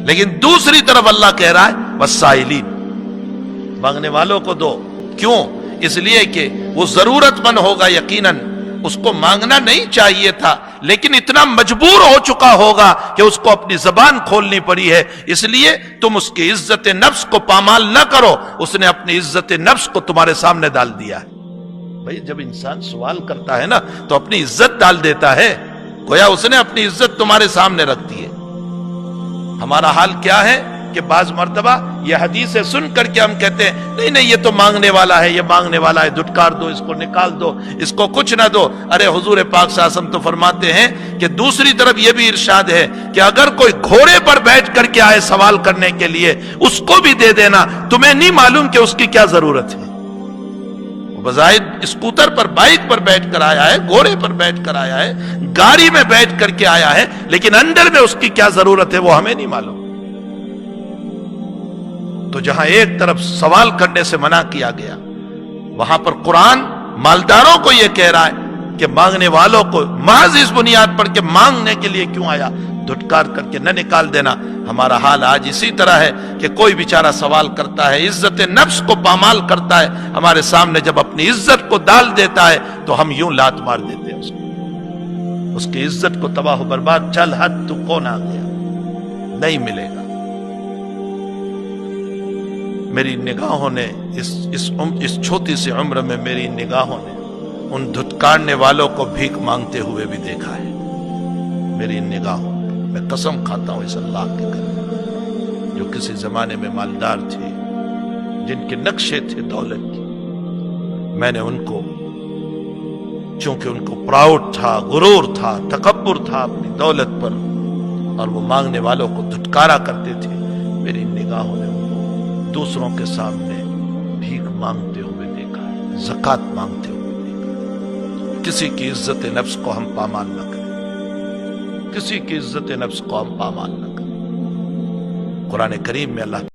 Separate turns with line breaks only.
لیکن دوسری طرف اللہ کہہ رہا ہے والسائلین، مانگنے والوں کو دو. کیوں؟ اس لیے کہ وہ ضرورت مند ہوگا، یقیناً اس کو مانگنا نہیں چاہیے تھا، لیکن اتنا مجبور ہو چکا ہوگا کہ اس کو اپنی زبان کھولنی پڑی ہے. اس لیے تم اس کی عزت نفس کو پامال نہ کرو، اس نے اپنی عزت نفس کو تمہارے سامنے ڈال دیا ہے. بھئی جب انسان سوال کرتا ہے نا تو اپنی عزت ڈال دیتا ہے، گویا اس نے اپنی عزت تمہارے سامنے رکھ دی ہے. ہمارا حال کیا ہے کہ بعض مرتبہ یہ حدیثیں سن کر کے ہم کہتے ہیں نہیں نہیں یہ تو مانگنے والا ہے، یہ مانگنے والا ہے، دھٹکار دو، اس کو نکال دو، اس کو کچھ نہ دو. ارے حضور پاک صلی اللہ علیہ وسلم تو فرماتے ہیں کہ دوسری طرف یہ بھی ارشاد ہے کہ اگر کوئی گھوڑے پر بیٹھ کر کے آئے سوال کرنے کے لیے اس کو بھی دے دینا. تمہیں نہیں معلوم کہ اس کی کیا ضرورت ہے. بظاہر اسکوٹر پر، بائک پر بیٹھ کر آیا ہے، گھوڑے پر بیٹھ کر آیا ہے، گاڑی میں بیٹھ کر کے آیا ہے، لیکن اندر میں اس کی کیا ضرورت ہے وہ ہمیں نہیں معلوم. تو جہاں ایک طرف سوال کرنے سے منع کیا گیا، وہاں پر قرآن مالداروں کو یہ کہہ رہا ہے کہ مانگنے والوں کو محض اس بنیاد پر کہ مانگنے کے لیے کیوں آیا، دھٹکار کر کے نہ نکال دینا. ہمارا حال آج اسی طرح ہے کہ کوئی بیچارہ سوال کرتا ہے، عزت نفس کو پامال کرتا ہے، ہمارے سامنے جب اپنی عزت کو ڈال دیتا ہے تو ہم یوں لات مار دیتے ہیں اس کو، اس کی عزت کو تباہ و برباد. چل حد تو کون آ گیا، نہیں ملے گا. میری نگاہوں نے اس چھوٹی سی عمر میں میری نگاہوں نے ان دھتکارنے والوں کو بھیک مانگتے ہوئے بھی دیکھا ہے. میری نگاہوں نے، میں قسم کھاتا ہوں اس اللہ کے گھر جو کسی زمانے میں مالدار تھے، جن کے نقشے تھے دولت کی، میں نے ان کو، چونکہ ان کو پراؤڈ تھا، غرور تھا، تکبر تھا اپنی دولت پر، اور وہ مانگنے والوں کو دھتکارا کرتے تھے، میری نگاہوں نے دوسروں کے سامنے بھیک مانگتے ہوئے دیکھا ہے، زکوٰۃ مانگتے ہوئے دیکھا ہے. کسی کی عزت نفس کو ہم پامال نہ کریں، کسی کی عزت نفس کو ہم پامال نہ کریں. قرآن کریم میں اللہ